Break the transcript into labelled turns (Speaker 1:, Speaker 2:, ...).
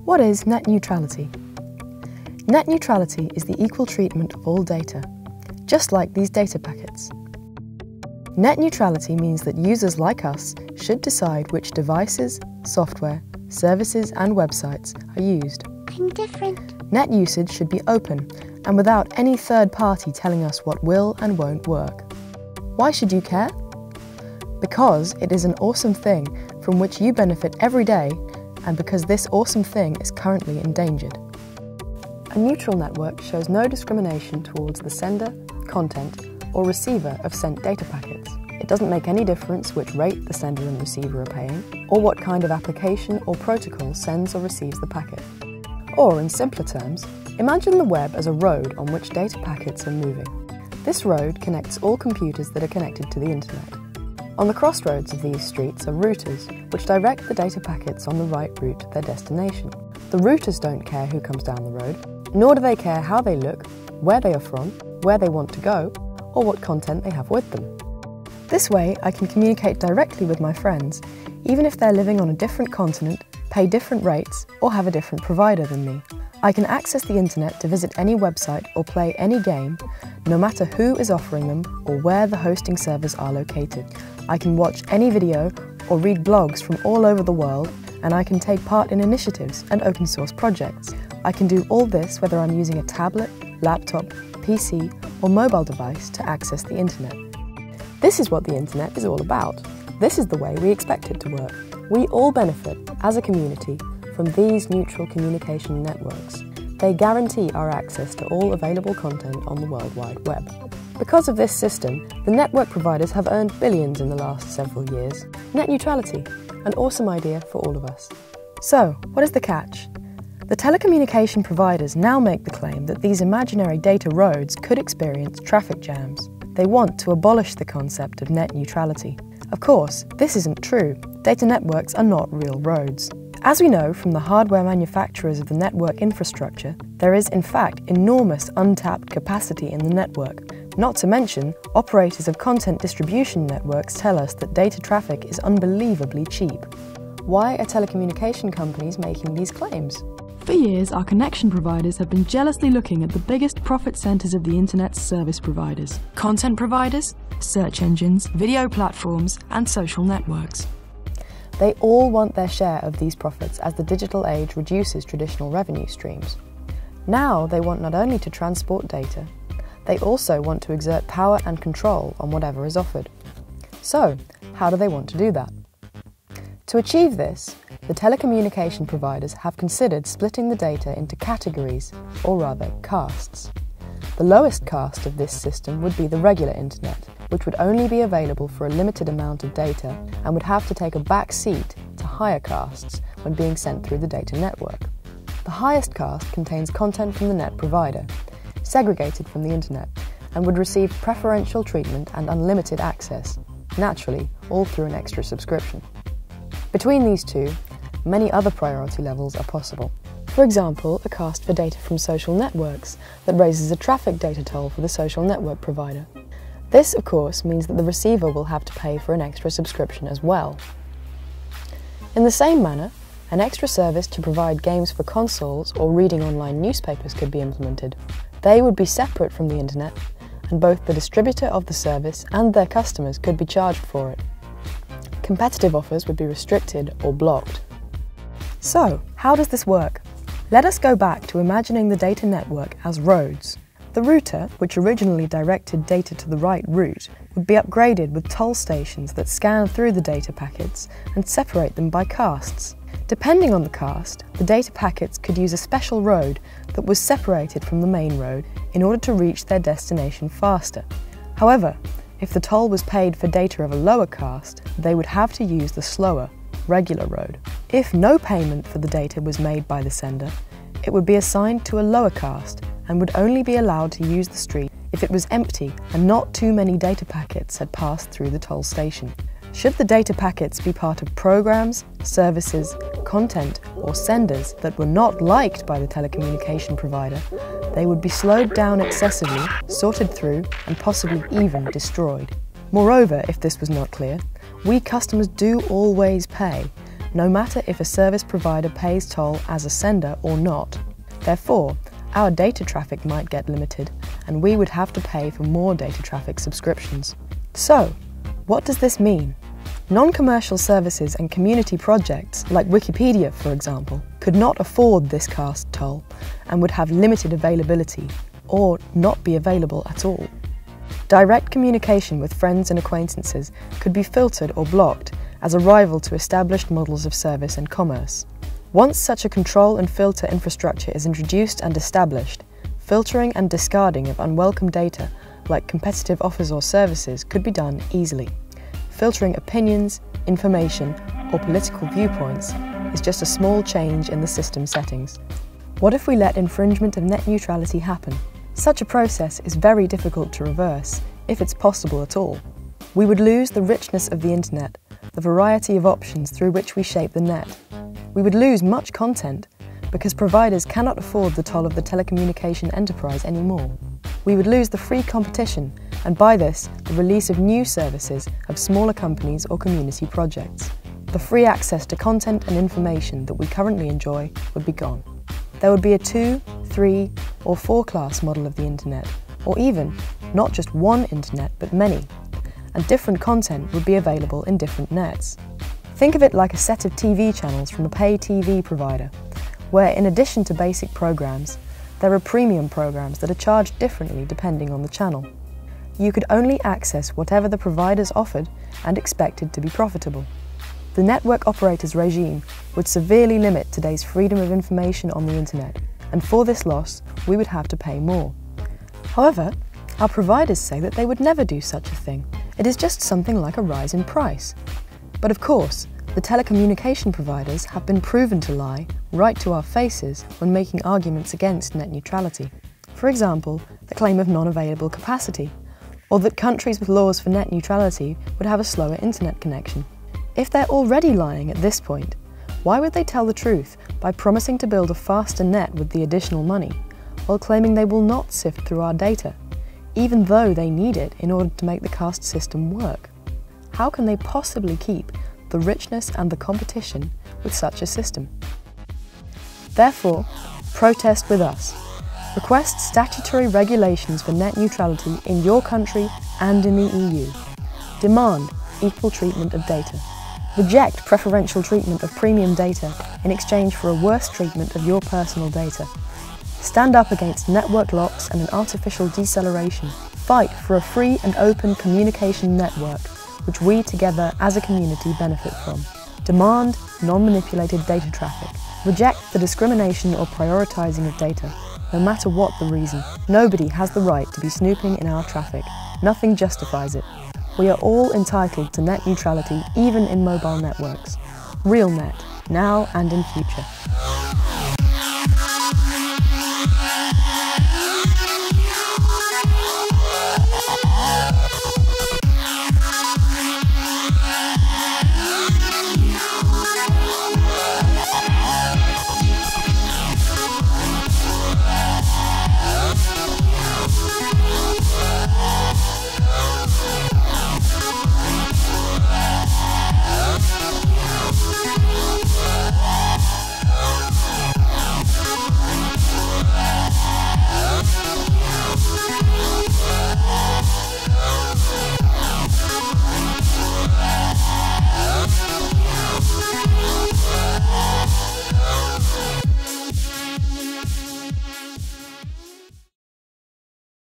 Speaker 1: What is net neutrality? Net neutrality is the equal treatment of all data, just like these data packets. Net neutrality means that users like us should decide which devices, software, services and websites are used.
Speaker 2: I'm different.
Speaker 1: Net usage should be open and without any third party telling us what will and won't work. Why should you care? Because it is an awesome thing from which you benefit every day, and because this awesome thing is currently endangered. A neutral network shows no discrimination towards the sender, content, or receiver of sent data packets. It doesn't make any difference which rate the sender and receiver are paying, or what kind of application or protocol sends or receives the packet. Or, in simpler terms, imagine the web as a road on which data packets are moving. This road connects all computers that are connected to the internet. On the crossroads of these streets are routers, which direct the data packets on the right route to their destination. The routers don't care who comes down the road, nor do they care how they look, where they are from, where they want to go, or what content they have with them. This way, I can communicate directly with my friends, even if they're living on a different continent, pay different rates, or have a different provider than me. I can access the internet to visit any website or play any game, no matter who is offering them or where the hosting servers are located. I can watch any video or read blogs from all over the world, and I can take part in initiatives and open source projects. I can do all this whether I'm using a tablet, laptop, PC, or mobile device to access the internet. This is what the internet is all about. This is the way we expect it to work. We all benefit, as a community, from these neutral communication networks. They guarantee our access to all available content on the World Wide Web. Because of this system, the network providers have earned billions in the last several years. Net neutrality, an awesome idea for all of us. So, what is the catch? The telecommunication providers now make the claim that these imaginary data roads could experience traffic jams. They want to abolish the concept of net neutrality. Of course, this isn't true. Data networks are not real roads. As we know from the hardware manufacturers of the network infrastructure, there is in fact enormous untapped capacity in the network. Not to mention, operators of content distribution networks tell us that data traffic is unbelievably cheap. Why are telecommunication companies making these claims?
Speaker 3: For years, our connection providers have been jealously looking at the biggest profit centers of the internet's service providers: content providers, search engines, video platforms, and social networks.
Speaker 1: They all want their share of these profits as the digital age reduces traditional revenue streams. Now they want not only to transport data, they also want to exert power and control on whatever is offered. So, how do they want to do that? To achieve this, the telecommunication providers have considered splitting the data into categories, or rather castes. The lowest caste of this system would be the regular internet, which would only be available for a limited amount of data and would have to take a back seat to higher castes when being sent through the data network. The highest caste contains content from the net provider, segregated from the internet, and would receive preferential treatment and unlimited access, naturally, all through an extra subscription. Between these two, many other priority levels are possible. For example, a caste for data from social networks that raises a traffic data toll for the social network provider. This, of course, means that the receiver will have to pay for an extra subscription as well. In the same manner, an extra service to provide games for consoles or reading online newspapers could be implemented. They would be separate from the internet, and both the distributor of the service and their customers could be charged for it. Competitive offers would be restricted or blocked. So, how does this work? Let us go back to imagining the data network as roads. The router, which originally directed data to the right route, would be upgraded with toll stations that scan through the data packets and separate them by castes. Depending on the caste, the data packets could use a special road that was separated from the main road in order to reach their destination faster. However, if the toll was paid for data of a lower caste, they would have to use the slower, regular road. If no payment for the data was made by the sender, it would be assigned to a lower caste and would only be allowed to use the street if it was empty and not too many data packets had passed through the toll station. Should the data packets be part of programs, services, content, or senders that were not liked by the telecommunication provider, they would be slowed down excessively, sorted through, and possibly even destroyed. Moreover, if this was not clear, we customers do always pay. no matter if a service provider pays toll as a sender or not. Therefore, our data traffic might get limited, and we would have to pay for more data traffic subscriptions. So, what does this mean? Non-commercial services and community projects, like Wikipedia for example, could not afford this cast toll and would have limited availability, or not be available at all. Direct communication with friends and acquaintances could be filtered or blocked as a rival to established models of service and commerce. Once such a control and filter infrastructure is introduced and established, filtering and discarding of unwelcome data, like competitive offers or services, could be done easily. Filtering opinions, information, or political viewpoints is just a small change in the system settings. What if we let infringement of net neutrality happen? Such a process is very difficult to reverse, if it's possible at all. We would lose the richness of the internet, the variety of options through which we shape the net. We would lose much content, because providers cannot afford the toll of the telecommunication enterprise anymore. We would lose the free competition, and by this, the release of new services of smaller companies or community projects. The free access to content and information that we currently enjoy would be gone. There would be a 2, 3, or 4-class model of the internet, or even, not just one internet, but many, and different content would be available in different nets. Think of it like a set of TV channels from a pay TV provider, where in addition to basic programs, there are premium programs that are charged differently depending on the channel. You could only access whatever the providers offered and expected to be profitable. The network operator's regime would severely limit today's freedom of information on the internet, and for this loss, we would have to pay more. However, our providers say that they would never do such a thing. It is just something like a rise in price. But of course, the telecommunication providers have been proven to lie right to our faces when making arguments against net neutrality. For example, the claim of non-available capacity, or that countries with laws for net neutrality would have a slower internet connection. If they're already lying at this point, why would they tell the truth by promising to build a faster net with the additional money, while claiming they will not sift through our data, even though they need it in order to make the caste system work? How can they possibly keep the richness and the competition with such a system? Therefore, protest with us. Request statutory regulations for net neutrality in your country and in the EU. Demand equal treatment of data. Reject preferential treatment of premium data in exchange for a worse treatment of your personal data. Stand up against network locks and an artificial deceleration. Fight for a free and open communication network, which we together as a community benefit from. Demand non-manipulated data traffic. Reject the discrimination or prioritizing of data, no matter what the reason. Nobody has the right to be snooping in our traffic. Nothing justifies it. We are all entitled to net neutrality, even in mobile networks. Real net, now and in future.